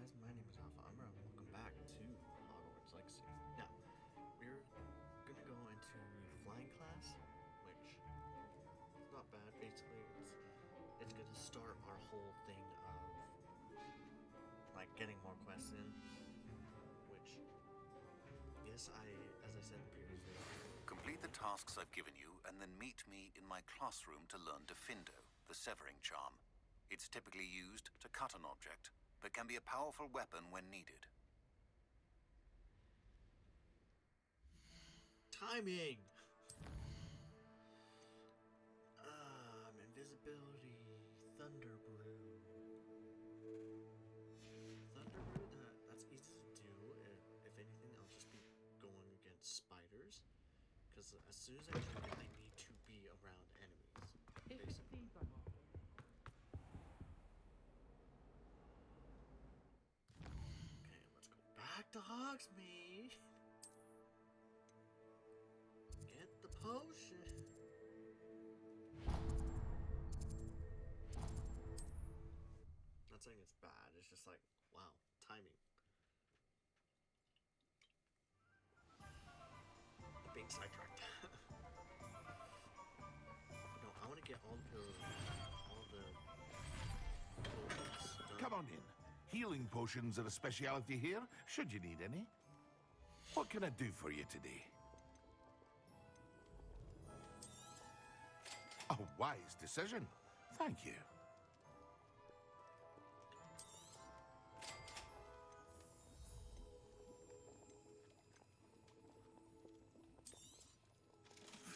guys, my name is AlphaUmbreon. Welcome back to Hogwarts Legacy. Now, we're gonna go into flying class, which is not bad. Basically, it's gonna start our whole thing of like getting more quests in, which yes, as I said previously. Complete the tasks I've given you, and then meet me in my classroom to learn Defindo, the severing charm. It's typically used to cut an object, but can be a powerful weapon when needed. Timing! Invisibility, Thunder Brew. Thunder Brew, that's easy to do. If anything, I'll just be going against spiders. Because as soon as I do it, I need to be around enemies. Basically. Okay, let's go back to Hogsmeade. Get the potion. Not saying it's bad, it's just like, wow, timing. Being sidetracked. No, I want to get all the potions done. Come on in. Healing potions are a speciality here, should you need any. What can I do for you today? A wise decision. Thank you.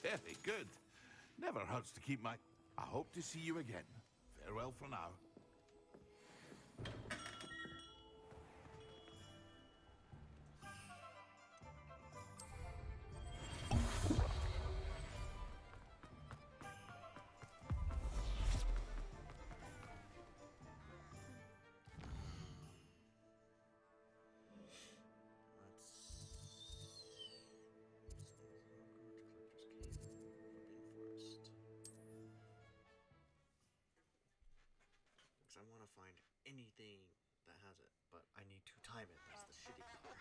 Very good. Never hurts to keep my... I hope to see you again. Farewell for now. I want to find anything that has it, but I need to time it. That's the shitty part.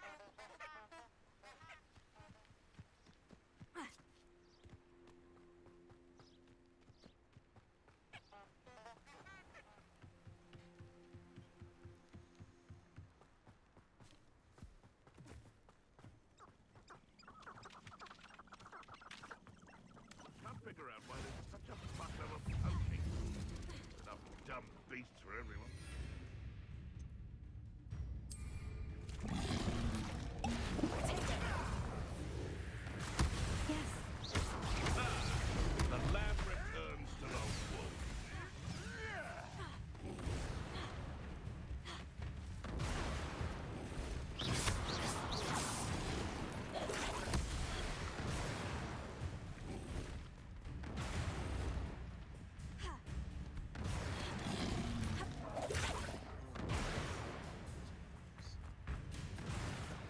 Can't figure out why there's such a fuss over poaching. Enough dumb beasts for everyone. The lamb returns to the wolf.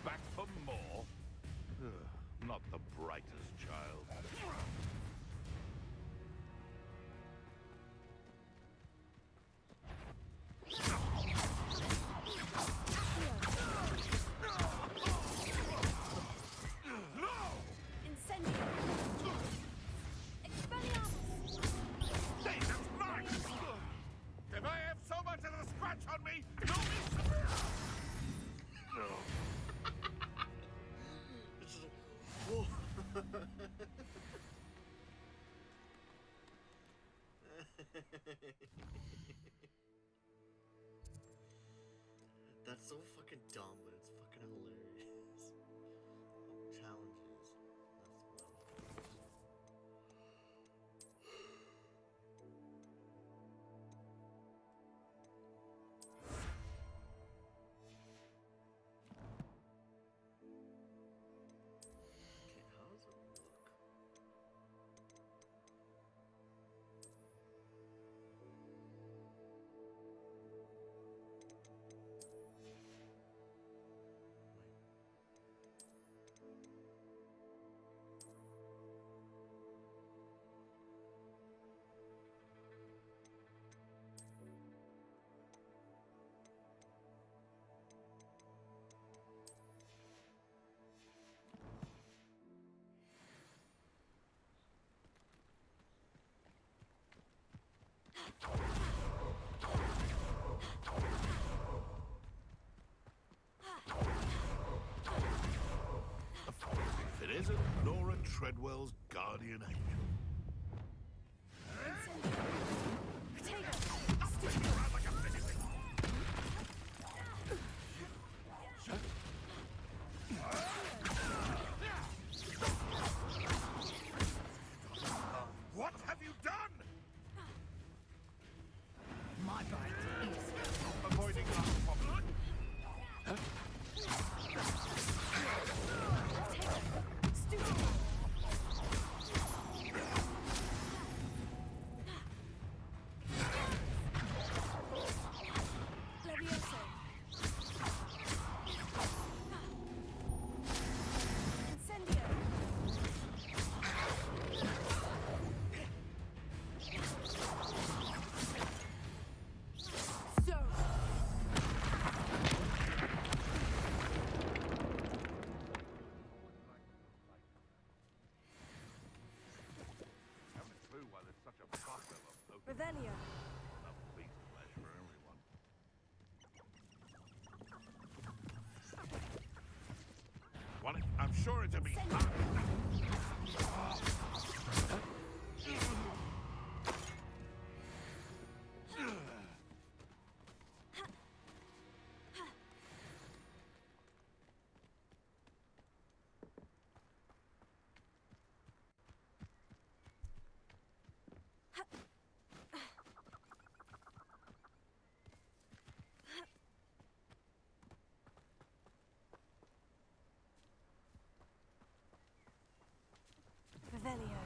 Back for more? Ugh, not the brightest child. Hey, that's mine! If I have so much as a scratch on me, you'll be... This is a... Whoa. That's so fucking dumb, but it's fucking hilarious. Challenges. That's well. Okay, how does it look? world's guardian angel. Spinning around like a mini thing. What have you done? My bite is Avoiding last problem. Levioso. Incendio. So. I haven't a clue why there's such a fuss over Pokemon. Revelio. Enough beast flesh for everyone. Want it? I'm sure it'll be hot. Revelio.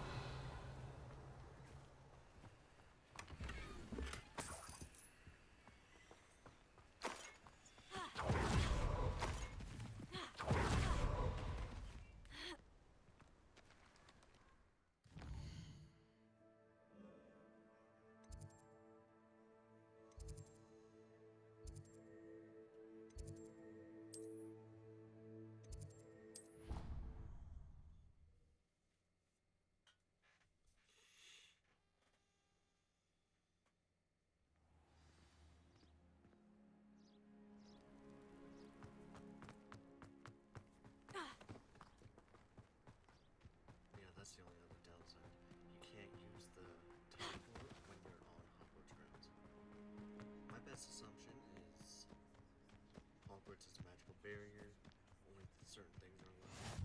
Yeah, that's the only other downside. You can't use the teleport when you're on Hogwarts grounds. My best assumption is Hogwarts is a magical barrier. Only certain things are allowed.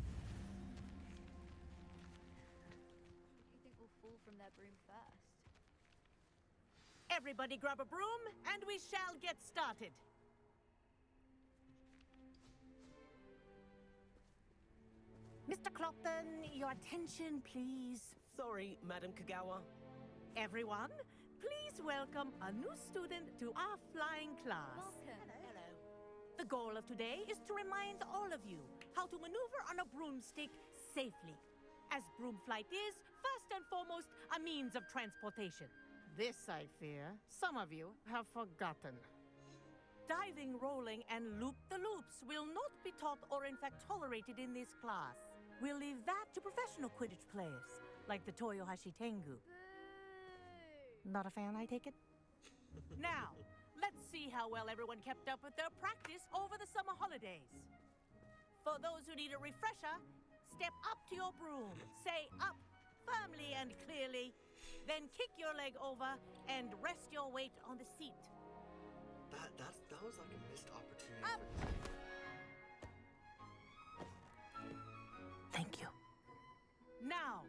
Who do you think will fall from their broom first? Everybody grab a broom, and we shall get started. Mr. Clopton, your attention, please. Sorry, Madam Kagawa. Everyone, please welcome a new student to our flying class. Welcome. Hello. The goal of today is to remind all of you how to maneuver on a broomstick safely, as broom flight is, first and foremost, a means of transportation. This, I fear, some of you have forgotten. Diving, rolling, and loop-the-loops will not be taught or in fact tolerated in this class. We'll leave that to professional Quidditch players, like the Toyohashi Tengu. Not a fan, I take it? Now, let's see how well everyone kept up with their practice over the summer holidays. For those who need a refresher, step up to your broom, say up firmly and clearly, then kick your leg over and rest your weight on the seat. That was like a missed opportunity Up. for Thank you. Now,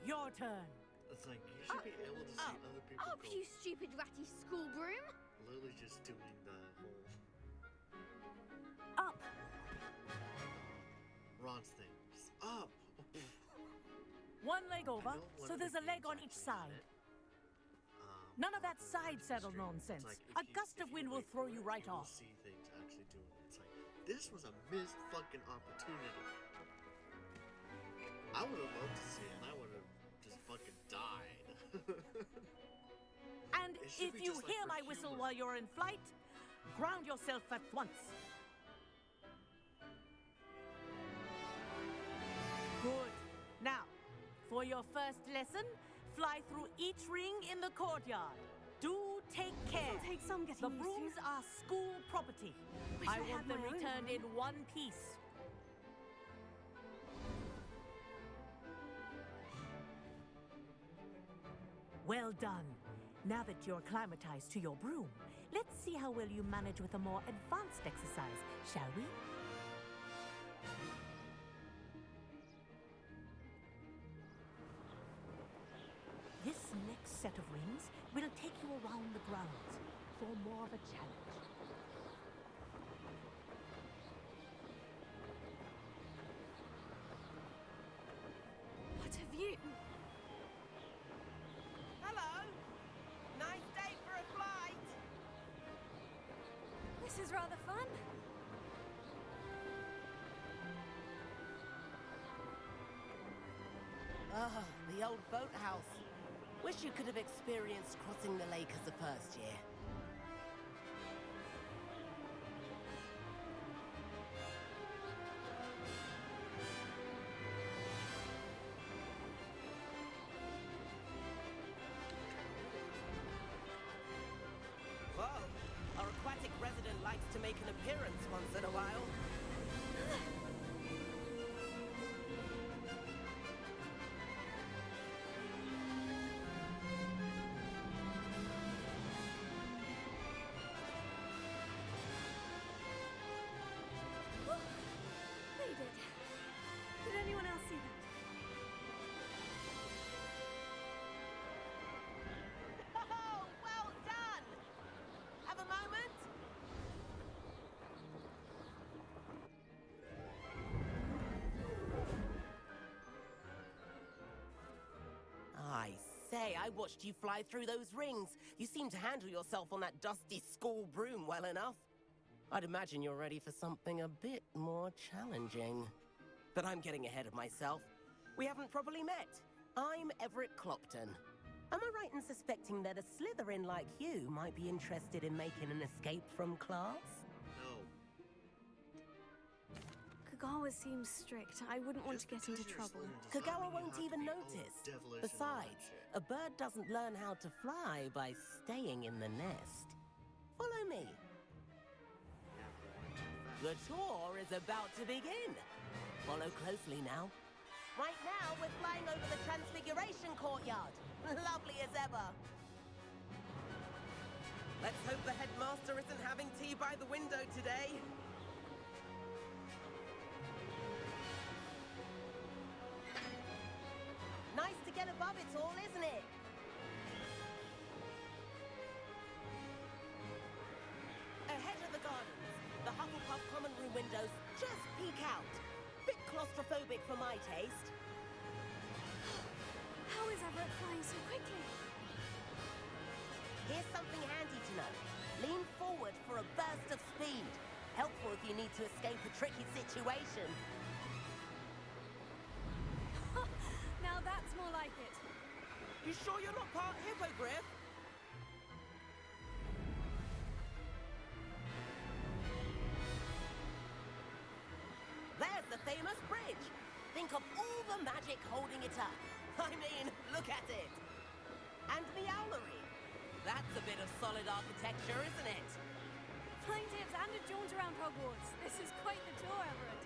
your turn. It's like you should be able to see other people Up, go. you stupid ratty school broom! Literally just doing the whole Up. Ron's thing. Just up. One leg over, I know one so of there's the a leg games on each actually had side. it. None of that on side the saddle stream. nonsense. It's like A if gust if of wind will wait throw for you it, right will off. See things actually doing it. It's like this was a missed fucking opportunity. I would have loved to see it, and I would have just fucking died. And It should if be you just like hear for my whistle humor. while you're in flight, ground yourself at once. Good. Now, for your first lesson, fly through each ring in the courtyard. Do take care. Take some getting The used brooms to. are school property. Wish I I want had them my own returned in broom. one piece. Well done. Now that you're acclimatized to your broom, let's see how well you manage with a more advanced exercise, shall we? This next set of rings will take you around the grounds for more of a challenge. What have you... Hello. Nice day for a flight. This is rather fun. Ah, the old boathouse. Wish you could have experienced crossing the lake as a first year. Whoa. Our aquatic resident likes to make an appearance once in a while. They did. Did anyone else see that? Oh, well done! Have a moment? I say, I watched you fly through those rings. You seem to handle yourself on that dusty school broom well enough. I'd imagine you're ready for something a bit more challenging. But I'm getting ahead of myself. We haven't properly met. I'm Everett Clopton. Am I right in suspecting that a Slytherin like you might be interested in making an escape from class? No. Kagawa seems strict. I wouldn't want to Just get into because trouble. you're Slytherin does not Kagawa mean you won't have to even be all notice. devilish and all that Besides, shit. a bird doesn't learn how to fly by staying in the nest. Follow me. The tour is about to begin. Follow closely now. Right now, we're flying over the Transfiguration Courtyard. Lovely as ever. Let's hope the headmaster isn't having tea by the window today. Nice to get above it all, isn't it? Ahead of the gardens, the Hufflepuff common room windows just peek out. Bit claustrophobic for my taste. How is Everett flying so quickly? Here's something handy to know. Lean forward for a burst of speed. Helpful if you need to escape a tricky situation. Now that's more like it. You sure you're not part hippogriff? There's the famous bridge. Think of all the magic holding it up. I mean, look at it. And the owlery. That's a bit of solid architecture, isn't it? Flying tips and a jaunt around Hogwarts. This is quite the tour, Everett.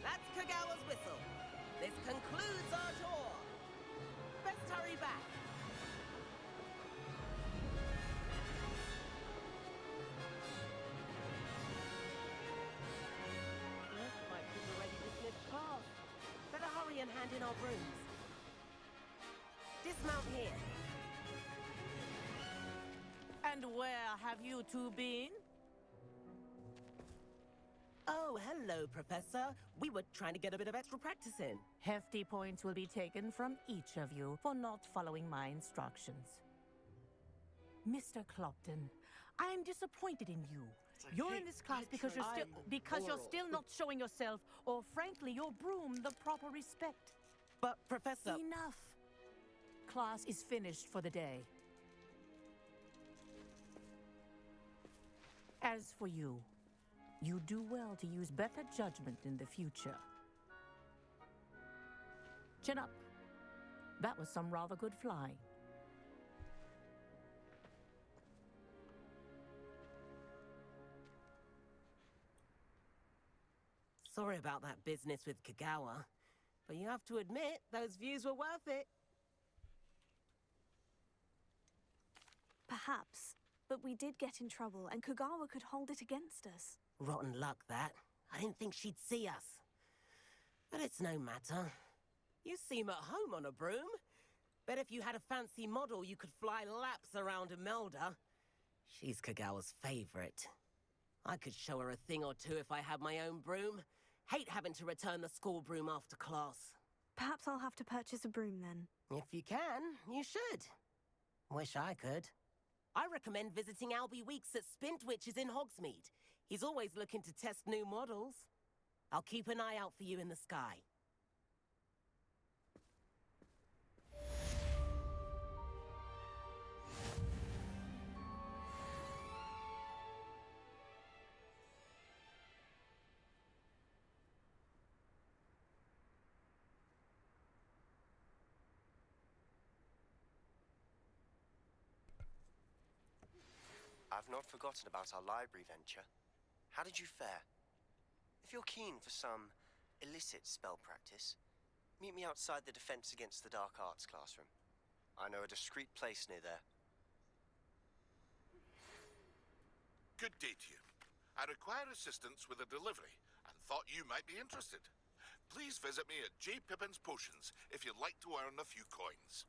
That's Kagawa's whistle. This concludes our tour. Best hurry back. Looks like we've already dismissed class. Better hurry and hand in our brooms. Dismount here. And where have you two been? Oh, hello, Professor. We were trying to get a bit of extra practice in. Hefty points will be taken from each of you for not following my instructions. Mr. Clopton, I am disappointed in you. like, You're hey, in this class I because you're tried still oral. not showing yourself, or frankly, your broom the proper respect. But, Professor... Enough. Class is finished for the day. As for you, you do well to use better judgment in the future. Chin up. That was some rather good flying. Sorry about that business with Kagawa, but you have to admit, those views were worth it. Perhaps. But we did get in trouble, and Kagawa could hold it against us. Rotten luck, that. I didn't think she'd see us. But it's no matter. You seem at home on a broom. Bet if you had a fancy model, you could fly laps around Imelda. She's Kagawa's favorite. I could show her a thing or two if I had my own broom. Hate having to return the school broom after class. Perhaps I'll have to purchase a broom then. If you can, you should. Wish I could. I recommend visiting Albie Weeks at Spintwitches in Hogsmeade. He's always looking to test new models. I'll keep an eye out for you in the sky. I've not forgotten about our library venture. How did you fare? If you're keen for some illicit spell practice, meet me outside the Defense Against the Dark Arts classroom. I know a discreet place near there. Good day to you. I require assistance with a delivery and thought you might be interested. Please visit me at J. Pippin's Potions if you'd like to earn a few coins.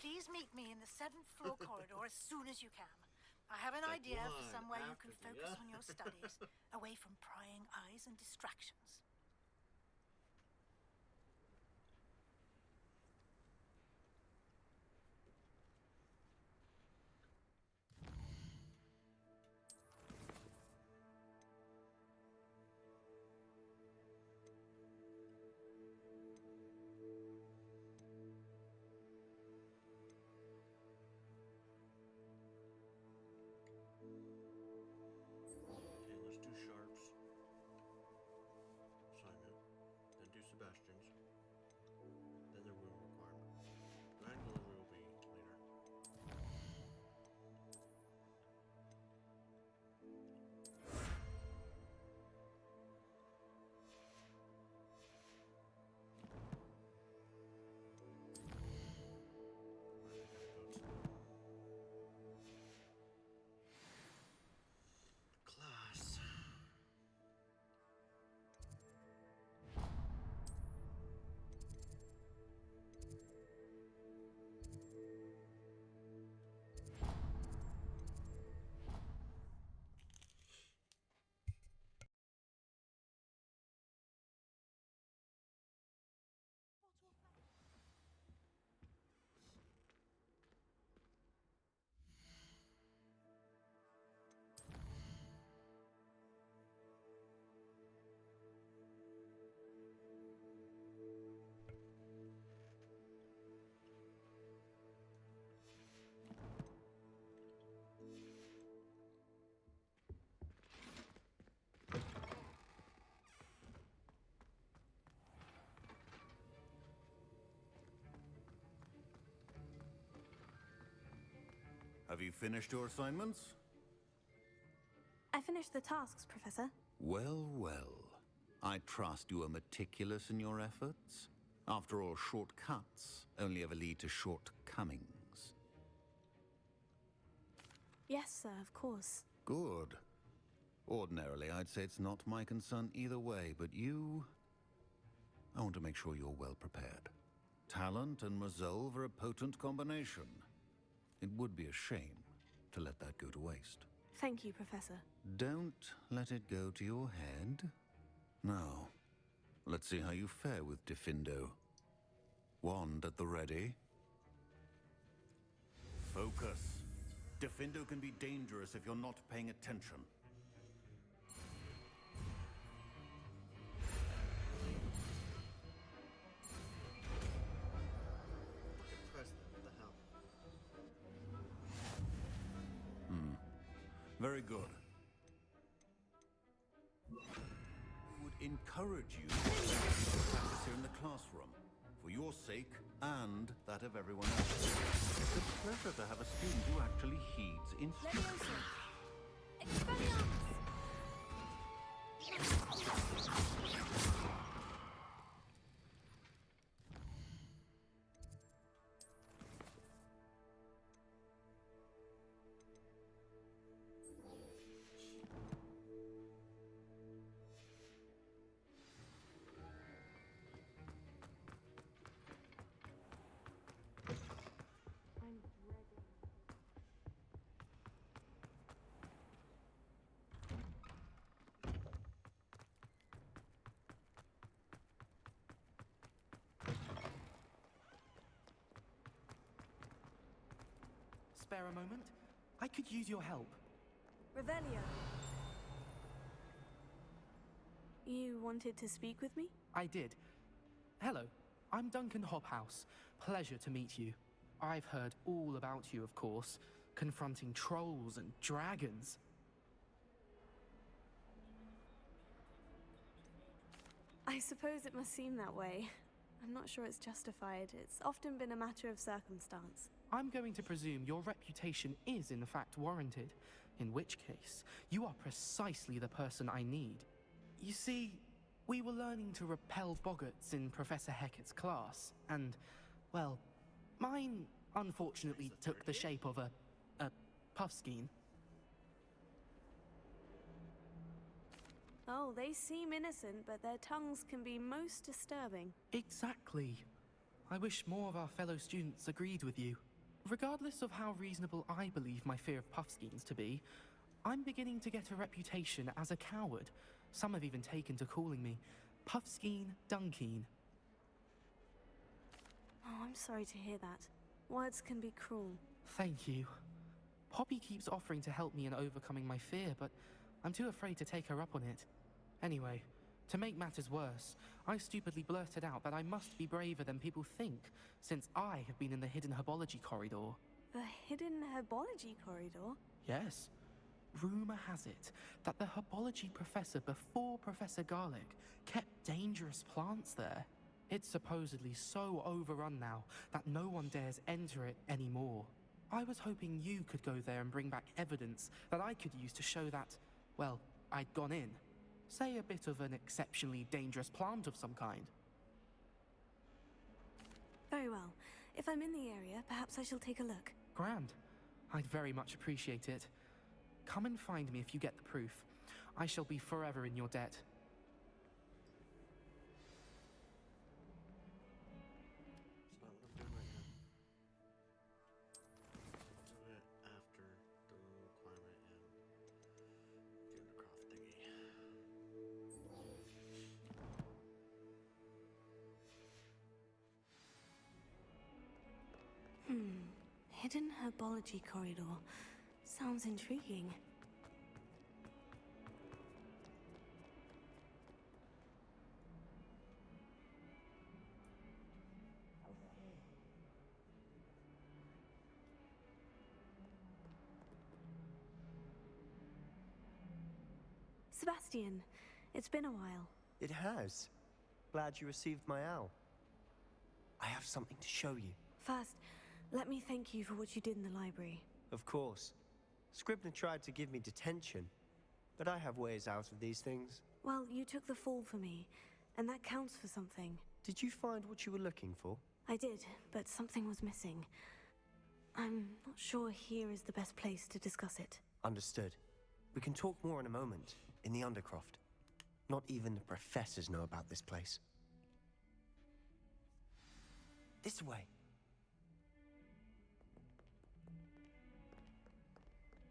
Please meet me in the 7th floor corridor as soon as you can. I have an idea for somewhere you can focus on your studies, away from prying eyes and distractions. Sebastian's. Then the room requirement. Grand delivery will be later. Class. Have you finished your assignments? I finished the tasks, Professor. Well, well. I trust you are meticulous in your efforts. After all, shortcuts only ever lead to shortcomings. Yes, sir, of course. Good. Ordinarily, I'd say it's not my concern either way, but you... I want to make sure you're well prepared. Talent and resolve are a potent combination. It would be a shame to let that go to waste. Thank you, Professor. Don't let it go to your head. Now, let's see how you fare with Diffindo. Wand at the ready. Focus. Diffindo can be dangerous if you're not paying attention. Press them. What the hell? Very good. I would encourage you to practice here in the classroom, for your sake and that of everyone else. It's a pleasure to have a student who actually heeds instruction. Expelliarmus! spare a moment? I could use your help. Revelio. You wanted to speak with me? I did. Hello, I'm Duncan Hobhouse. Pleasure to meet you. I've heard all about you, of course, confronting trolls and dragons. I suppose it must seem that way. I'm not sure it's justified. It's often been a matter of circumstance. I'm going to presume your reputation is in fact warranted, in which case, you are precisely the person I need. You see, we were learning to repel boggarts in Professor Hecat's class, and, well, mine unfortunately took the shape of a puffskein. Oh, they seem innocent, but their tongues can be most disturbing. Exactly. I wish more of our fellow students agreed with you. Regardless of how reasonable I believe my fear of puffskeins to be, I'm beginning to get a reputation as a coward. Some have even taken to calling me Puffskein Dunkeen. Oh, I'm sorry to hear that. Words can be cruel. Thank you. Poppy keeps offering to help me in overcoming my fear, but I'm too afraid to take her up on it. Anyway, to make matters worse, I stupidly blurted out that I must be braver than people think, since I have been in the hidden herbology corridor. The hidden herbology corridor? Yes. Rumor has it that the herbology professor before Professor Garlic kept dangerous plants there. It's supposedly so overrun now that no one dares enter it anymore. I was hoping you could go there and bring back evidence that I could use to show that, well, I'd gone in. Say a bit of an exceptionally dangerous plant of some kind. Very well. If I'm in the area, perhaps I shall take a look. Grand. I'd very much appreciate it. Come and find me if you get the proof. I shall be forever in your debt. It's not what I'm doing right now. Do it after the requirement and the Undercroft thingy. Hidden herbology corridor. Sounds intriguing. Sebastian, it's been a while. It has. Glad you received my owl. I have something to show you. First, let me thank you for what you did in the library. Of course. Scribner tried to give me detention, but I have ways out of these things. Well, you took the fall for me, and that counts for something. Did you find what you were looking for? I did, but something was missing. I'm not sure here is the best place to discuss it. Understood. We can talk more in a moment, in the Undercroft. Not even the professors know about this place. This way.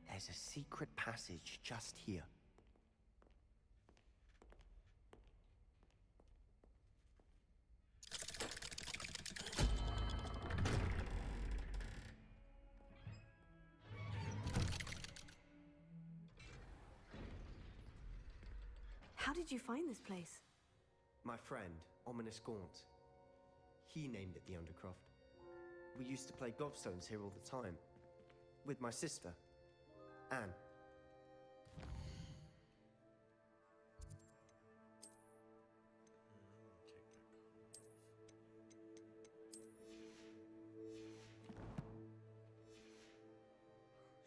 There's a secret passage just here. How did you find this place? My friend, Ominous Gaunt. He named it the Undercroft. We used to play gobstones here all the time. With my sister, Anne.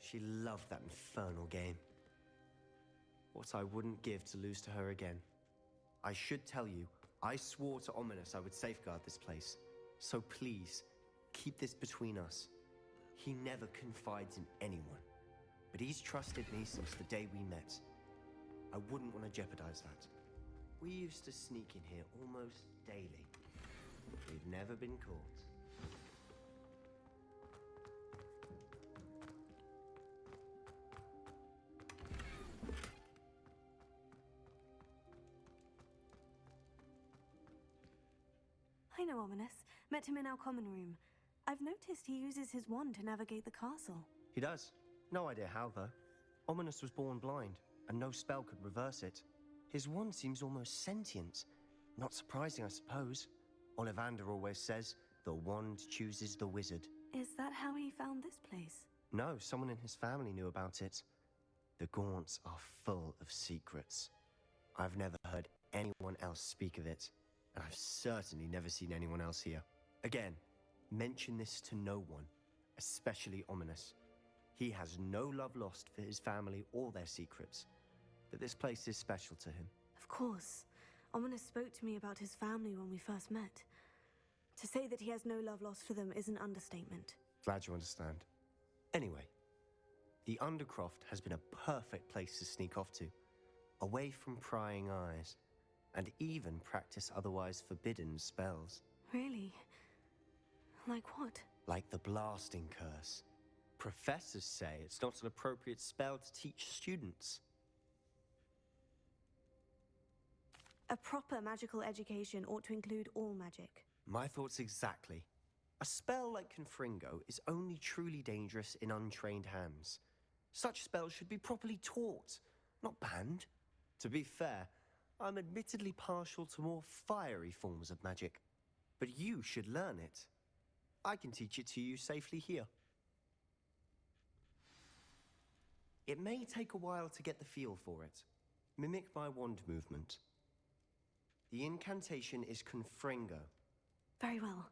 She loved that infernal game. What I wouldn't give to lose to her again. I should tell you, I swore to Ominous I would safeguard this place. So please, keep this between us. He never confides in anyone. But he's trusted me since the day we met. I wouldn't want to jeopardize that. We used to sneak in here almost daily. We've never been caught. I know Ominous. Met him in our common room. I've noticed he uses his wand to navigate the castle. He does. No idea how, though. Ominous was born blind, and no spell could reverse it. His wand seems almost sentient. Not surprising, I suppose. Ollivander always says, the wand chooses the wizard. Is that how he found this place? No, someone in his family knew about it. The Gaunts are full of secrets. I've never heard anyone else speak of it, and I've certainly never seen anyone else here. Again, mention this to no one, especially Ominous. He has no love lost for his family or their secrets, but this place is special to him. Of course. Ominous spoke to me about his family when we first met. To say that he has no love lost for them is an understatement. Glad you understand. Anyway, the Undercroft has been a perfect place to sneak off to, away from prying eyes, and even practice otherwise forbidden spells. Really? Like what? Like the blasting curse. Professors say it's not an appropriate spell to teach students. A proper magical education ought to include all magic. My thoughts exactly. A spell like Confringo is only truly dangerous in untrained hands. Such spells should be properly taught, not banned. To be fair, I'm admittedly partial to more fiery forms of magic, but you should learn it. I can teach it to you safely here. It may take a while to get the feel for it. Mimic my wand movement. The incantation is Confringo. Very well.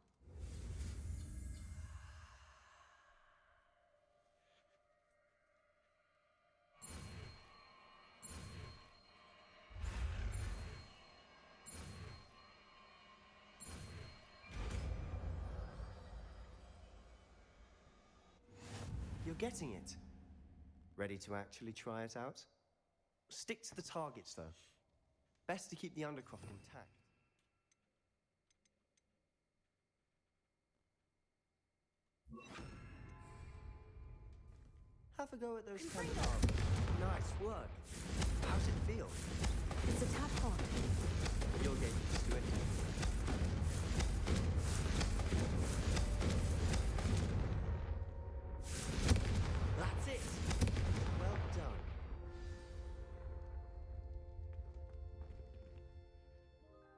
You're getting it. Ready to actually try it out? Stick to the targets, though. Best to keep the Undercroft intact. Have a go at those targets. Nice work. How's it feel? It's a tad hot. You'll get used to it. That's it. Well done.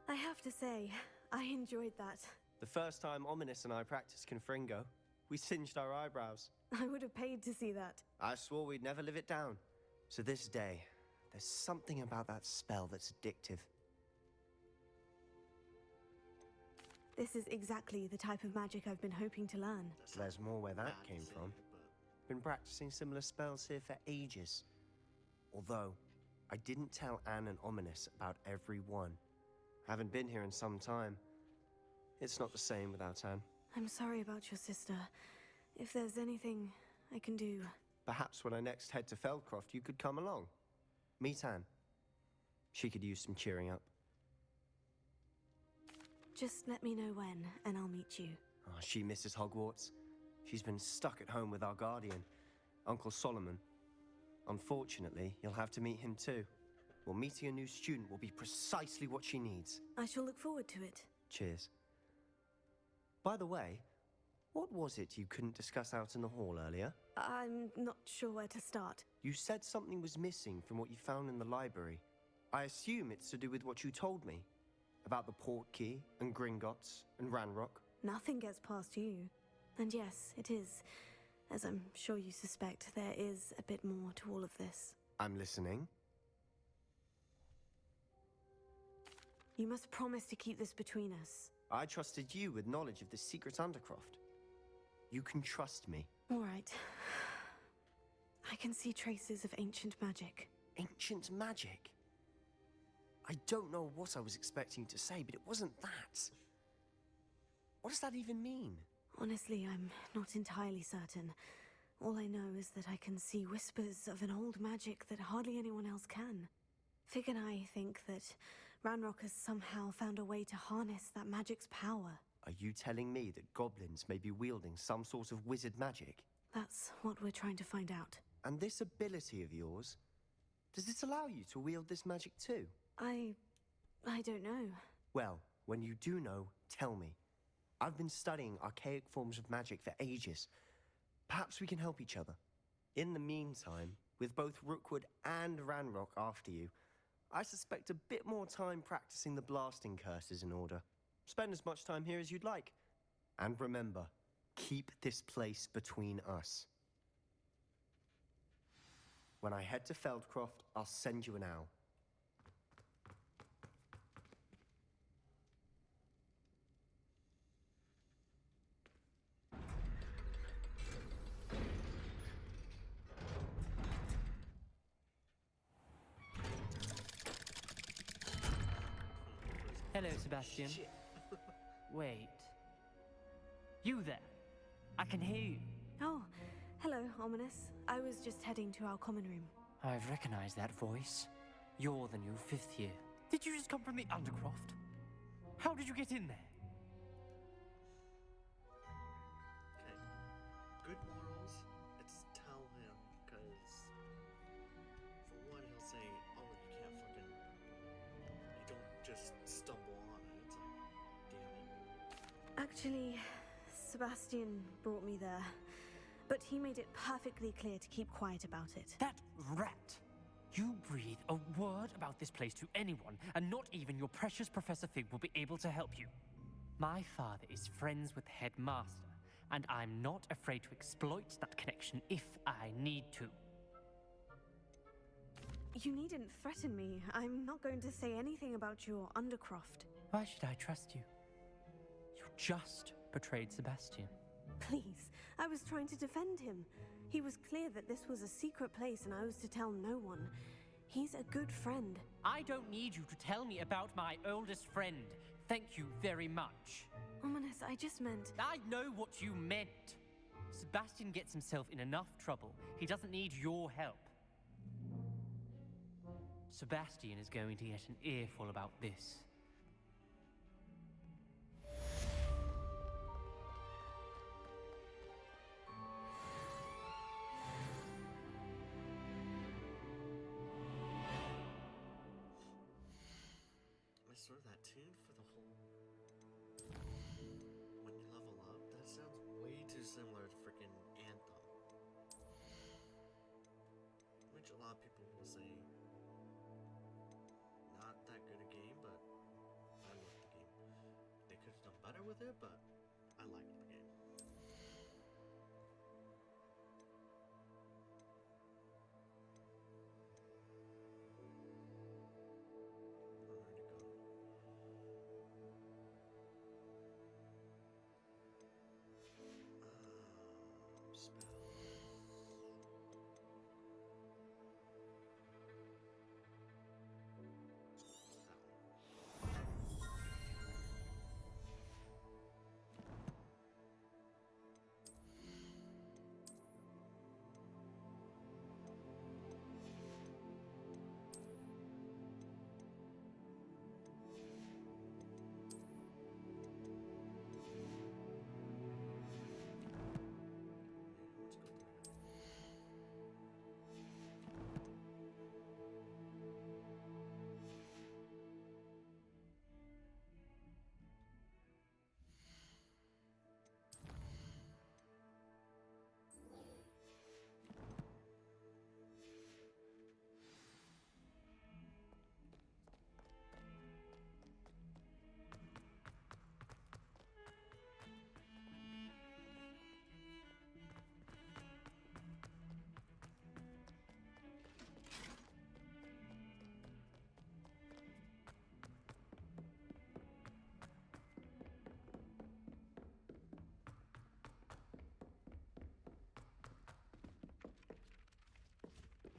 I have to say, I enjoyed that. The first time Ominous and I practiced Confringo, we singed our eyebrows. I would have paid to see that. I swore we'd never live it down. To this day, there's something about that spell that's addictive. This is exactly the type of magic I've been hoping to learn. There's more where that came from. Been practicing similar spells here for ages. Although, I didn't tell Anne and Ominous about every one. Haven't been here in some time. It's not the same without Anne. I'm sorry about your sister. If there's anything I can do... Perhaps when I next head to Feldcroft, you could come along. Meet Anne. She could use some cheering up. Just let me know when, and I'll meet you. Oh, she misses Hogwarts. She's been stuck at home with our guardian, Uncle Solomon. Unfortunately, you'll have to meet him too. Well, meeting a new student will be precisely what she needs. I shall look forward to it. Cheers. By the way, what was it you couldn't discuss out in the hall earlier? I'm not sure where to start. You said something was missing from what you found in the library. I assume it's to do with what you told me. About the port key, and Gringotts, and Ranrock. Nothing gets past you. And yes, it is. As I'm sure you suspect, there is a bit more to all of this. I'm listening. You must promise to keep this between us. I trusted you with knowledge of the secret Undercroft. You can trust me. All right. I can see traces of ancient magic. Ancient magic? I don't know what I was expecting to say, but it wasn't that. What does that even mean? Honestly, I'm not entirely certain. All I know is that I can see whispers of an old magic that hardly anyone else can. Fig and I think that Ranrock has somehow found a way to harness that magic's power. Are you telling me that goblins may be wielding some sort of wizard magic? That's what we're trying to find out. And this ability of yours, does it allow you to wield this magic too? I don't know. Well, when you do know, tell me. I've been studying archaic forms of magic for ages. Perhaps we can help each other. In the meantime, with both Rookwood and Ranrock after you, I suspect a bit more time practicing the blasting curse is in order. Spend as much time here as you'd like. And remember, keep this place between us. When I head to Feldcroft, I'll send you an owl. Hello, Sebastian. Wait. You there? I can hear you. Oh, hello, Ominous. I was just heading to our common room. I've recognized that voice. You're the new 5th year. Did you just come from the Undercroft? How did you get in there? Okay. Good morals, it's tell him, because for one, he'll say, oh, you can't fucking, you don't just stumble on it. It's like, damn it. Actually, Sebastian brought me there, but he made it perfectly clear to keep quiet about it. That rat! You breathe a word about this place to anyone, and not even your precious Professor Fig will be able to help you. My father is friends with the headmaster, and I'm not afraid to exploit that connection if I need to. You needn't threaten me. I'm not going to say anything about your Undercroft. Why should I trust you? You just betrayed Sebastian. Please, I was trying to defend him. He was clear that this was a secret place and I was to tell no one. He's a good friend. I don't need you to tell me about my oldest friend. Thank you very much. Ominous, I just meant... I know what you meant. Sebastian gets himself in enough trouble. He doesn't need your help. Sebastian is going to get an earful about this. I sort of that tune for the whole when you level up. That sounds way too similar to freaking Anthem, which a lot of people will say not that good a game, but I love the game. They could have done better with it, but I liked the game.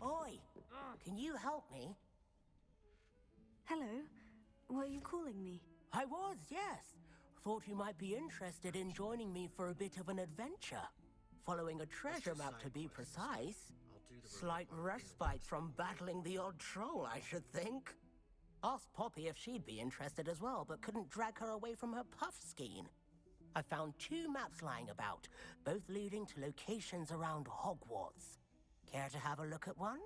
Oi! Can you help me? Hello? Were you calling me? I was, yes. Thought you might be interested in joining me for a bit of an adventure. Following a treasure map, to be precise. Slight respite from battling the odd troll, I should think. Asked Poppy if she'd be interested as well, but couldn't drag her away from her puff skein. I found 2 maps lying about, both leading to locations around Hogwarts. Care to have a look at one?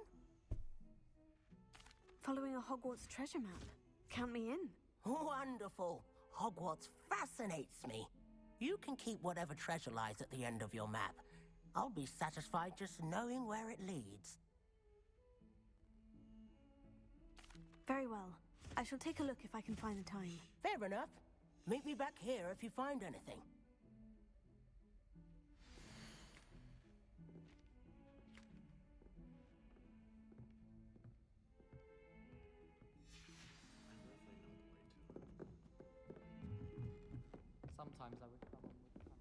Following a Hogwarts treasure map. Count me in. Wonderful. Hogwarts fascinates me. You can keep whatever treasure lies at the end of your map. I'll be satisfied just knowing where it leads. Very well. I shall take a look if I can find the time. Fair enough. Meet me back here if you find anything. Sometimes I would come on with something.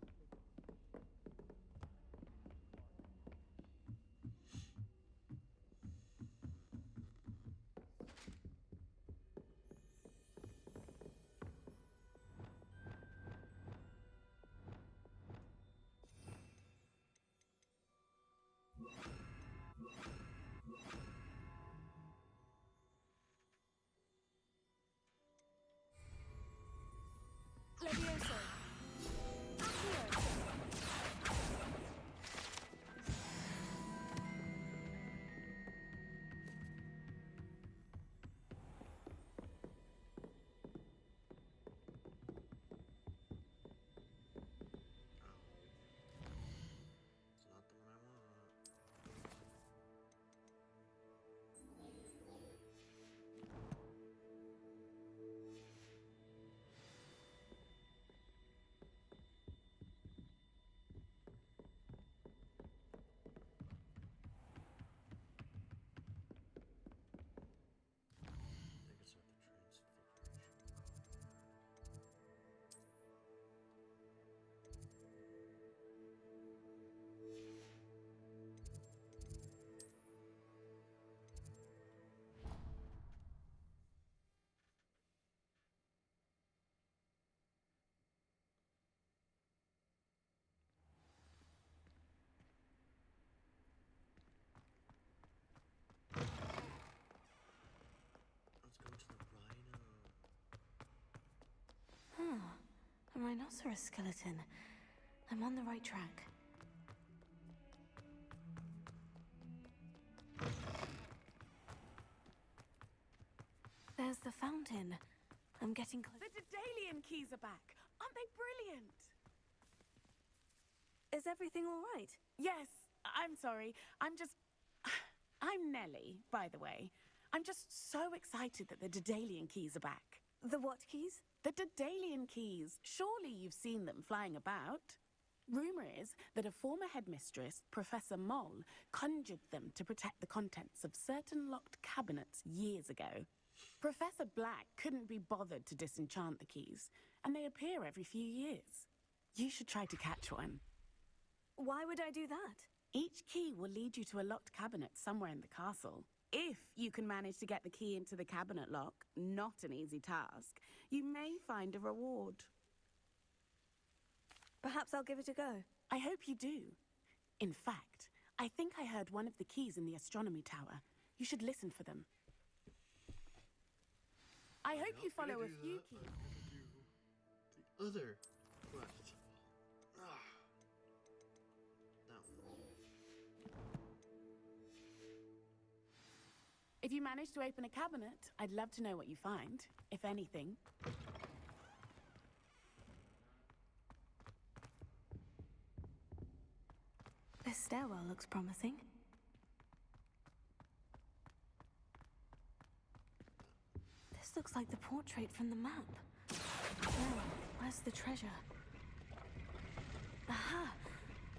Levioso. Accio. It's not the one I want. I think it's at the transformation. Let's go to the rhino. A rhinoceros skeleton. I'm on the right track. There's the fountain. I'm getting close. The Daedalian keys are back. Aren't they brilliant? Is everything all right? Yes, I'm sorry. I'm Nellie, by the way. I'm just so excited that the Daedalian keys are back. The what keys? The Daedalian keys. Surely you've seen them flying about. Rumour is that a former headmistress, Professor Moll, conjured them to protect the contents of certain locked cabinets years ago. Professor Black couldn't be bothered to disenchant the keys, and they appear every few years. You should try to catch one. Why would I do that? Each key will lead you to a locked cabinet somewhere in the castle. If you can manage to get the key into the cabinet lock, not an easy task, you may find a reward. Perhaps I'll give it a go. I hope you do. In fact, I think I heard one of the keys in the astronomy tower. You should listen for them. I hope you follow a few keys. The other quest. That one. If you manage to open a cabinet, I'd love to know what you find, if anything. This stairwell looks promising. This looks like the portrait from the map. Well, where's the treasure? Aha!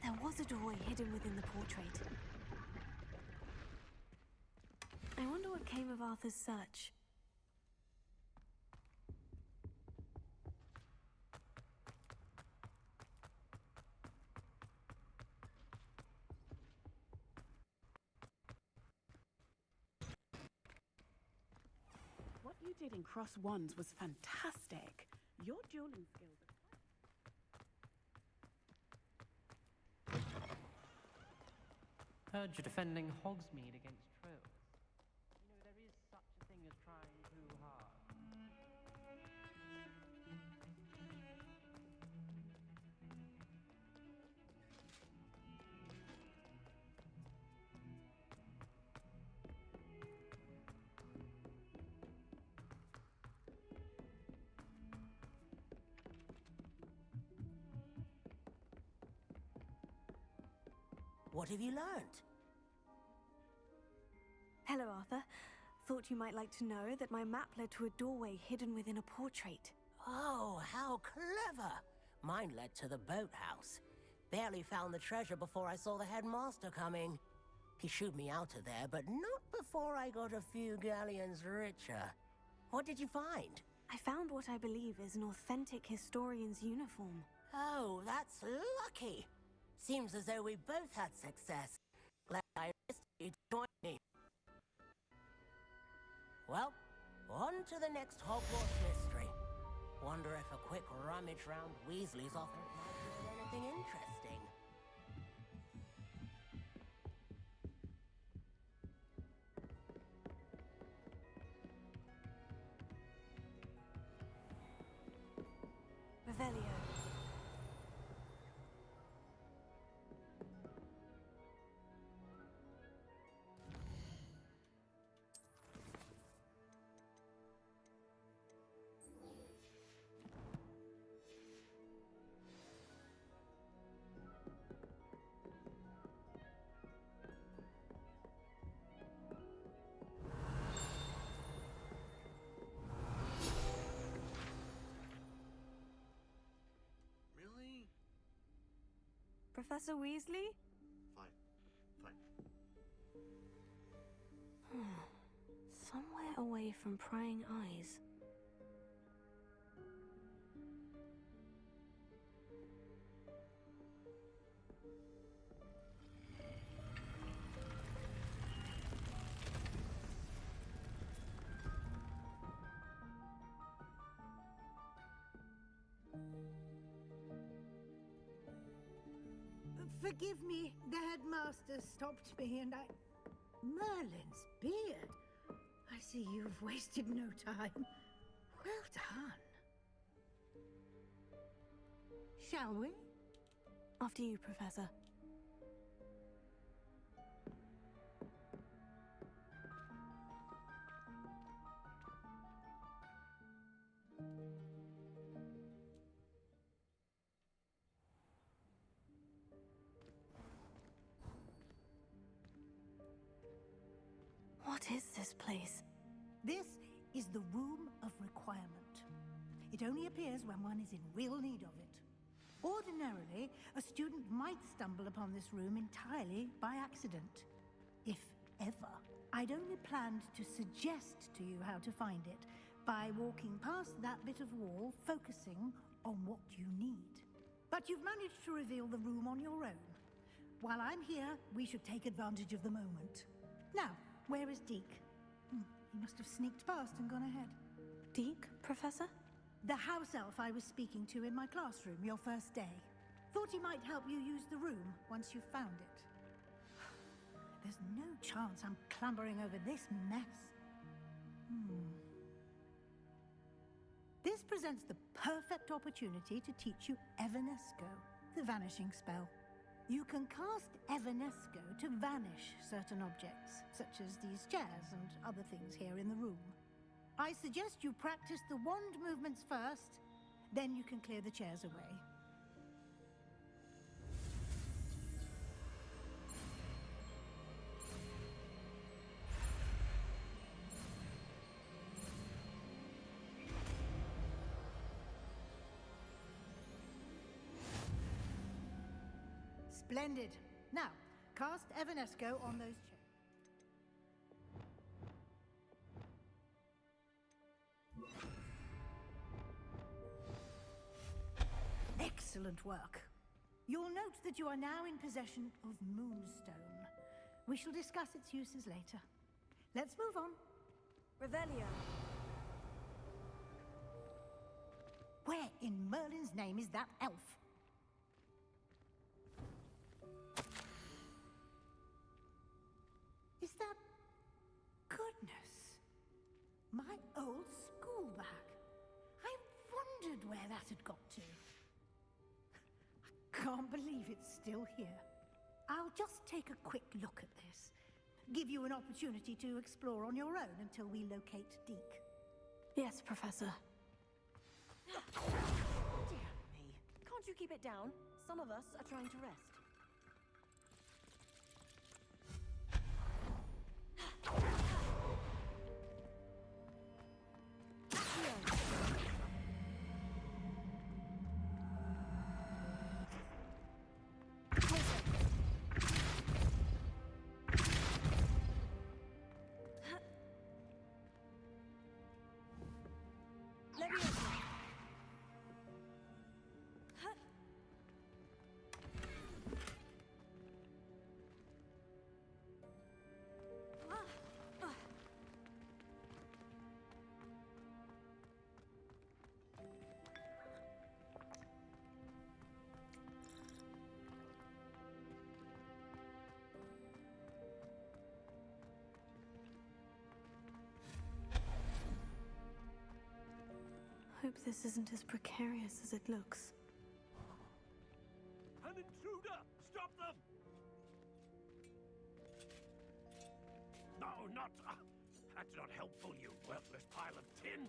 There was a doorway hidden within the portrait. I wonder what came of Arthur's search. What you did in Cross Wands was fantastic. Your dueling skills are... Heard you're defending Hogsmeade against trolls. You know, there is such a thing as trying too hard. What have you learned? Hello, Arthur. Thought you might like to know that my map led to a doorway hidden within a portrait. Oh, how clever! Mine led to the boathouse. Barely found the treasure before I saw the headmaster coming. He shooed me out of there, but not before I got a few galleons richer. What did you find? I found what I believe is an authentic historian's uniform. Oh, that's lucky. Seems as though we both had success. Glad I enlisted you to join me. Well, on to the next Hogwarts mystery. Wonder if a quick rummage round Weasley's office might reveal anything interesting. Revelio. Really? Professor Weasley? Fine. Fine. Somewhere away from prying eyes. Forgive me, the headmaster stopped me and I... Merlin's beard. I see you've wasted no time. Well done. Shall we? After you, Professor. What is this place? This is the Room of Requirement. It only appears when one is in real need of it. Ordinarily, a student might stumble upon this room entirely by accident. If ever. I'd only planned to suggest to you how to find it by walking past that bit of wall, focusing on what you need. But you've managed to reveal the room on your own. While I'm here, we should take advantage of the moment. Now, where is Deke? He must have sneaked past and gone ahead. Deke, Professor? The house elf I was speaking to in my classroom your first day. Thought he might help you use the room once you found it. There's no chance I'm clambering over this mess. This presents the perfect opportunity to teach you Evanesco, the vanishing spell. You can cast Evanesco to vanish certain objects, such as these chairs and other things here in the room. I suggest you practice the wand movements first, then you can clear the chairs away. Splendid. Now, cast Evanesco on those chairs. Excellent work. You'll note that you are now in possession of Moonstone. We shall discuss its uses later. Let's move on. Revelio. Where in Merlin's name is that elf? Is that... Goodness. My old school bag. I wondered where that had got to. I can't believe it's still here. I'll just take a quick look at this. Give you an opportunity to explore on your own until we locate Deke. Yes, Professor. Dear me. Can't you keep it down? Some of us are trying to rest. hope this isn't as precarious as it looks. An intruder! Stop them! No, not... that's not helpful, you worthless pile of tin!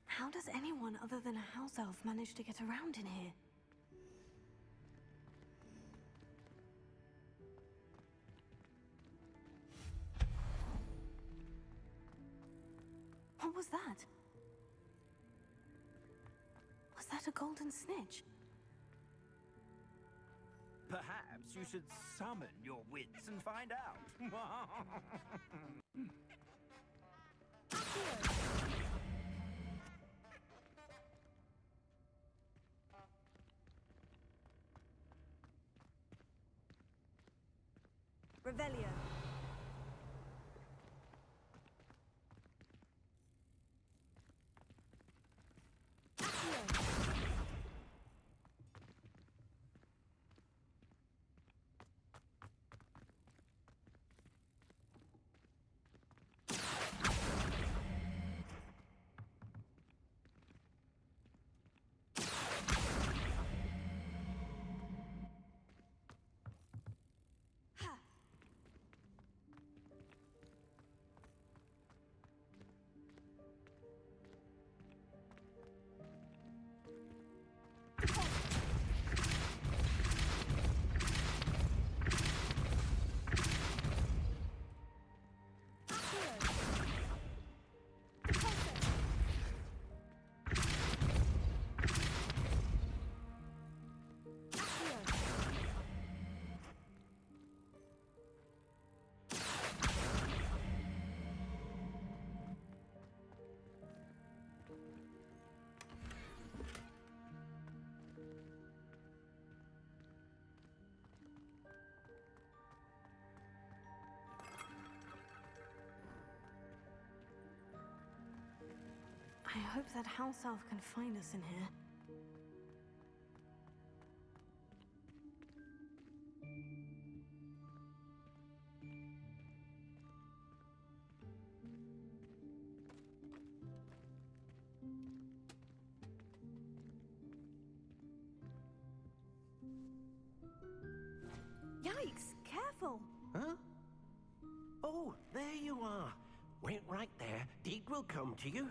How does anyone other than a house elf manage to get around in here? What was that? Was that a golden snitch? Perhaps you should summon your wits and find out. Revelio. I hope that house elf can find us in here. Yikes! Careful! Huh? Oh, there you are. Wait right there. Deke will come to you.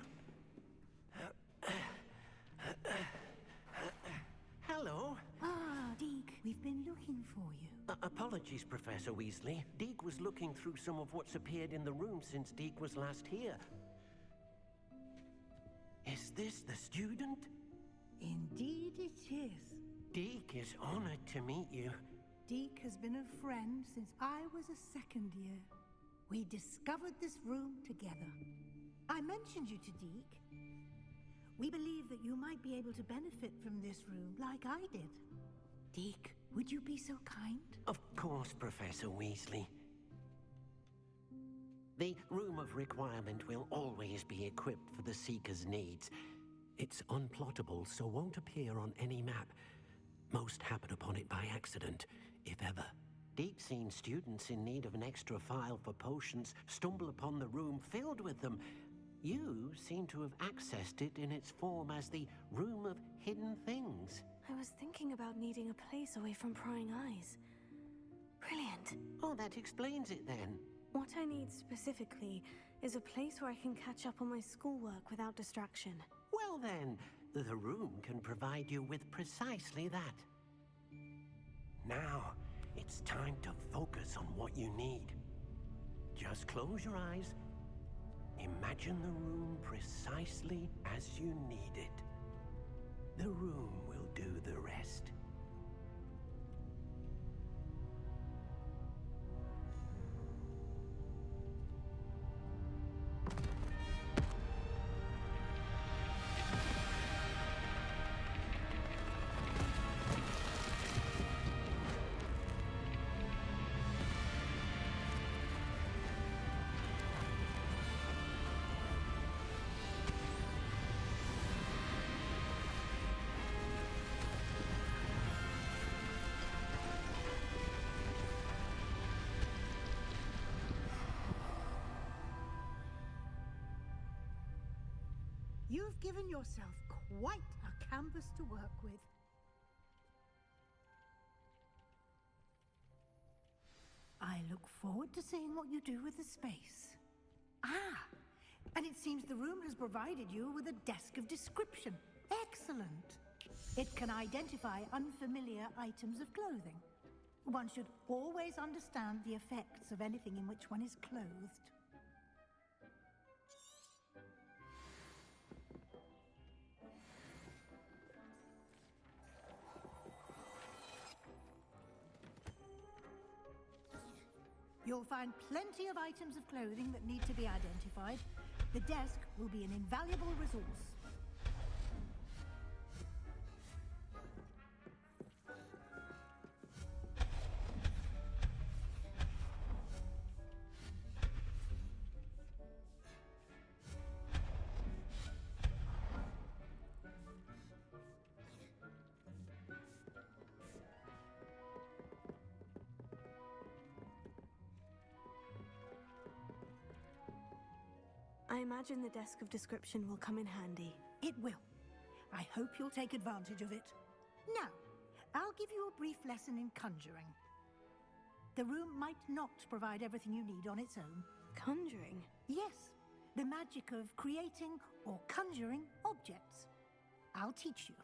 Hello. Ah, Deke, we've been looking for you. Apologies, Professor Weasley. Deke was looking through some of what's appeared in the room since Deke was last here. Is this the student? Indeed it is. Deke is honored to meet you. Deke has been a friend since I was a second year. We discovered this room together. I mentioned you to Deke. We believe that you might be able to benefit from this room like I did. Deke, would you be so kind? Of course, Professor Weasley. The Room of Requirement will always be equipped for the Seeker's needs. It's unplottable, so won't appear on any map. Most happen upon it by accident, if ever. Deke's seen students in need of an extra file for potions stumble upon the room filled with them. You seem to have accessed it in its form as the Room of Hidden Things. I was thinking about needing a place away from prying eyes. Brilliant. Oh, that explains it then. What I need specifically is a place where I can catch up on my schoolwork without distraction. Well then, the room can provide you with precisely that. Now, it's time to focus on what you need. Just close your eyes. Imagine the room precisely as you need it. The room will do the rest. You've given yourself quite a canvas to work with. I look forward to seeing what you do with the space. Ah, and it seems the room has provided you with a desk of description. Excellent. It can identify unfamiliar items of clothing. One should always understand the effects of anything in which one is clothed. You'll find plenty of items of clothing that need to be identified. The desk will be an invaluable resource. I imagine the desk of description will come in handy. It will. I hope you'll take advantage of it. Now, I'll give you a brief lesson in conjuring. The room might not provide everything you need on its own. Conjuring? Yes, the magic of creating or conjuring objects. I'll teach you.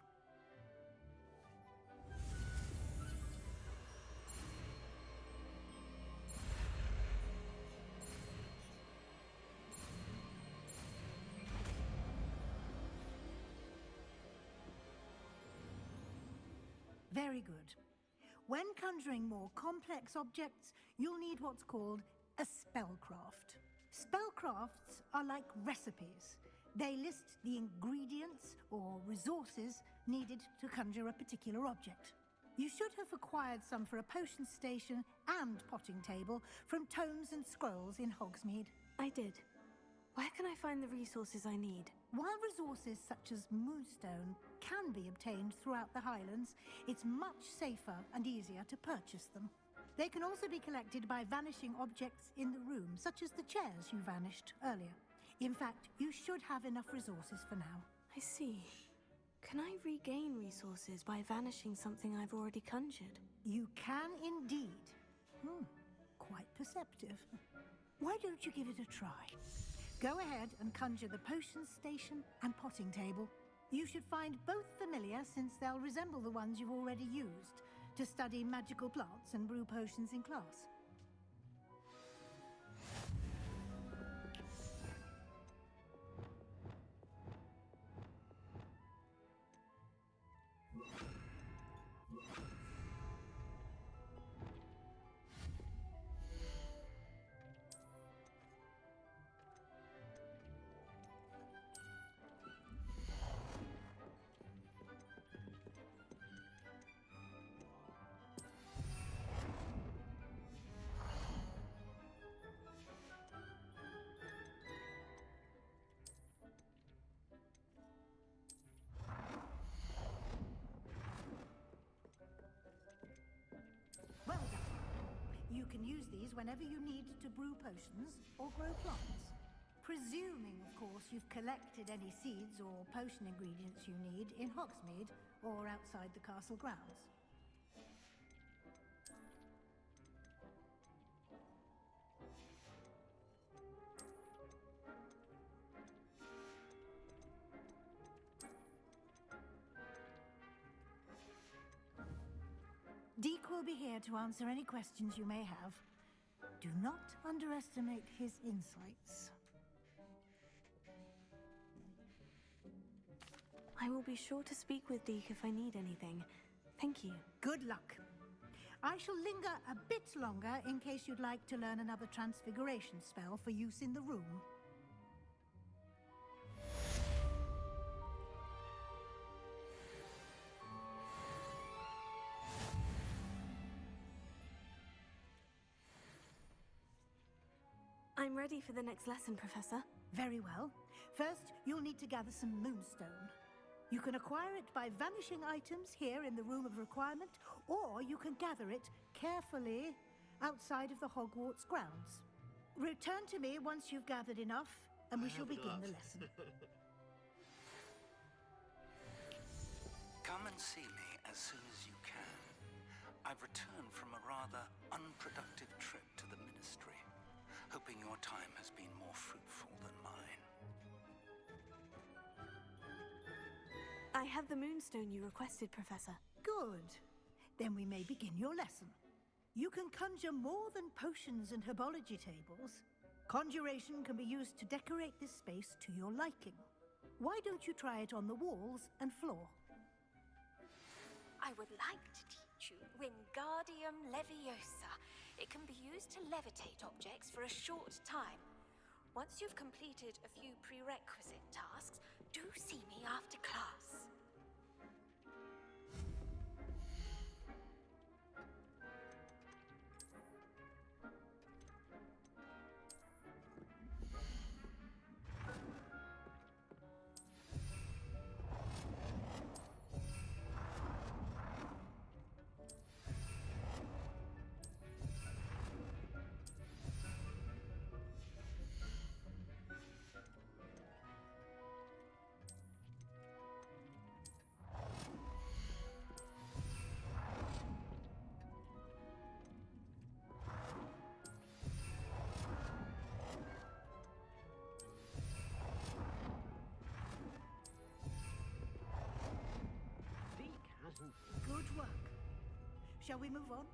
Very good. When conjuring more complex objects, you'll need what's called a spellcraft. Spellcrafts are like recipes. They list the ingredients or resources needed to conjure a particular object. You should have acquired some for a potion station and potting table from tomes and scrolls in Hogsmeade. I did. Where can I find the resources I need? While resources such as Moonstone can be obtained throughout the Highlands, it's much safer and easier to purchase them. They can also be collected by vanishing objects in the room, such as the chairs you vanished earlier. In fact, you should have enough resources for now. I see. Can I regain resources by vanishing something I've already conjured? You can indeed. Quite perceptive. Why don't you give it a try? Go ahead and conjure the potion station and potting table. You should find both familiar, since they'll resemble the ones you've already used to study magical plants and brew potions in class. You can use these whenever you need to brew potions or grow plants. Presuming, of course, you've collected any seeds or potion ingredients you need in Hogsmeade or outside the castle grounds. Deke will be here to answer any questions you may have. Do not underestimate his insights. I will be sure to speak with Deke if I need anything. Thank you. Good luck. I shall linger a bit longer in case you'd like to learn another transfiguration spell for use in the room. I'm ready for the next lesson, Professor. Very well. First, you'll need to gather some Moonstone. You can acquire it by vanishing items here in the Room of Requirement, or you can gather it carefully outside of the Hogwarts grounds. Return to me once you've gathered enough, and we shall begin the lesson. see me as soon as you can. I've returned from a rather unproductive trip to the Ministry, hoping your time has been more fruitful than mine. I have the moonstone you requested, Professor. Good. Then we may begin your lesson. You can conjure more than potions and herbology tables. Conjuration can be used to decorate this space to your liking. Why don't you try it on the walls and floor? I would like to teach you Wingardium Leviosa. It can be used to levitate objects for a short time. Once you've completed a few prerequisite tasks, do see me after class. Good work. Shall we move on?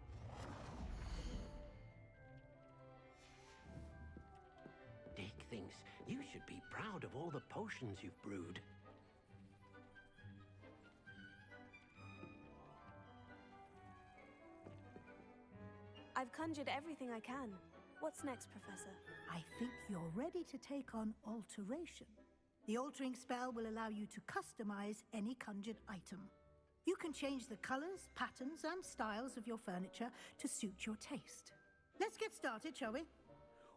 Dick thinks you should be proud of all the potions you've brewed. I've conjured everything I can. What's next, Professor? I think you're ready to take on alteration. The altering spell will allow you to customize any conjured item. You can change the colors, patterns, and styles of your furniture to suit your taste. Let's get started, shall we?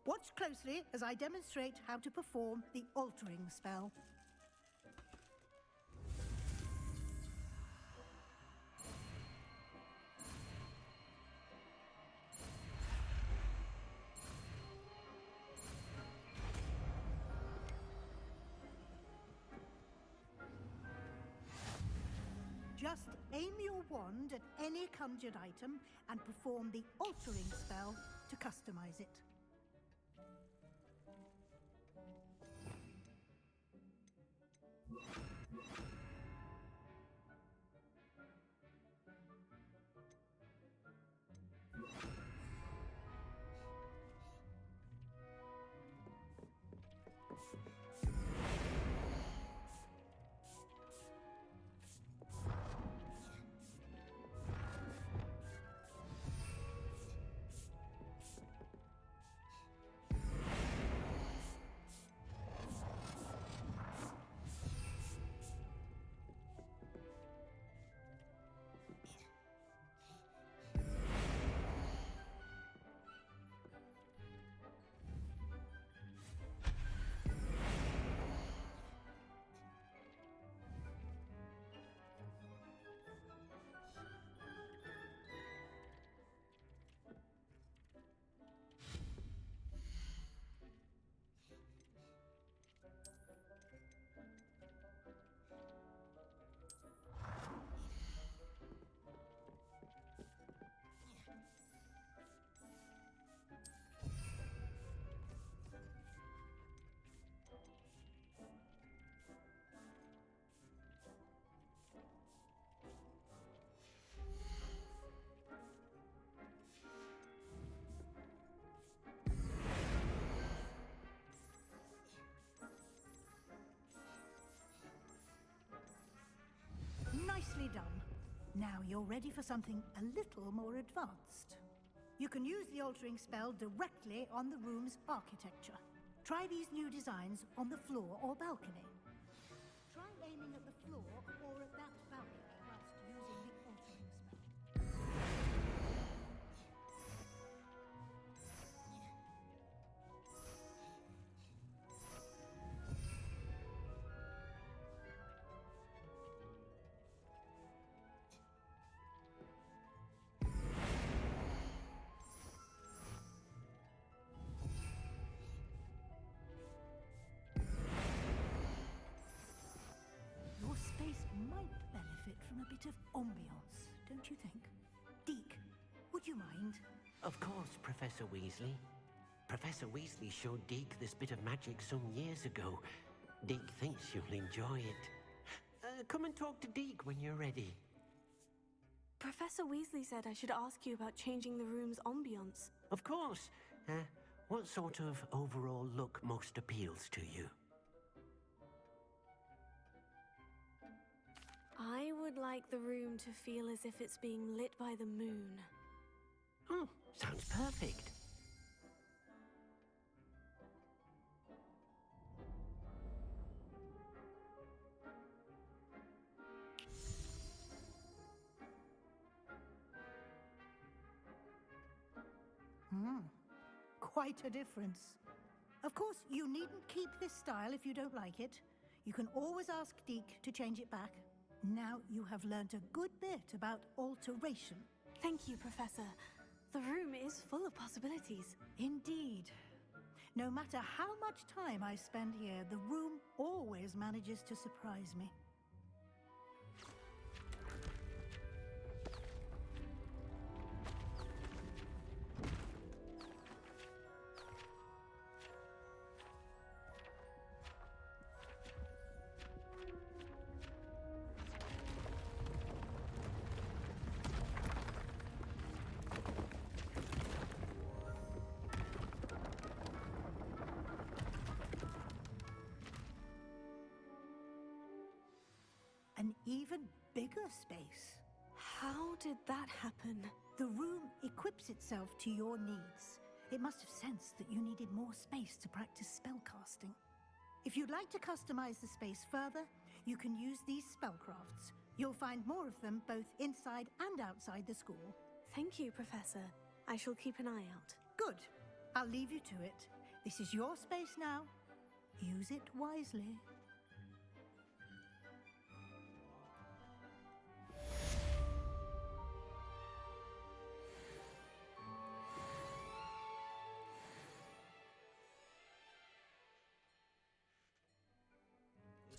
Watch closely as I demonstrate how to perform the altering spell. Just aim your wand at any conjured item and perform the altering spell to customize it. Nicely done. Now you're ready for something a little more advanced. You can use the altering spell directly on the room's architecture. Try these new designs on the floor or balcony. Try aiming at the floor or at that balcony whilst using the altering spell. might benefit from a bit of ambiance, don't you think? Deke, would you mind? Of course, Professor Weasley. Professor Weasley showed Deke this bit of magic some years ago. Deke thinks you'll enjoy it. Come and talk to Deke when you're ready. Professor Weasley said I should ask you about changing the room's ambiance. Of course. What sort of overall look most appeals to you? I would like the room to feel as if it's being lit by the moon. Oh, sounds perfect. Quite a difference. Of course, you needn't keep this style if you don't like it. You can always ask Deke to change it back. Now you have learnt a good bit about alteration. Thank you, Professor. The room is full of possibilities. Indeed. No matter how much time I spend here, the room always manages to surprise me. An even bigger space. How did that happen? The room equips itself to your needs. It must have sensed that you needed more space to practice spellcasting. If you'd like to customize the space further, you can use these spellcrafts. You'll find more of them both inside and outside the school. Thank you, Professor. I shall keep an eye out. Good. I'll leave you to it. This is your space now. Use it wisely.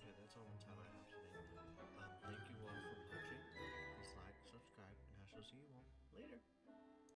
Okay, that's all the time I have today. Thank you all for watching. Please like, subscribe, and I shall see you all later.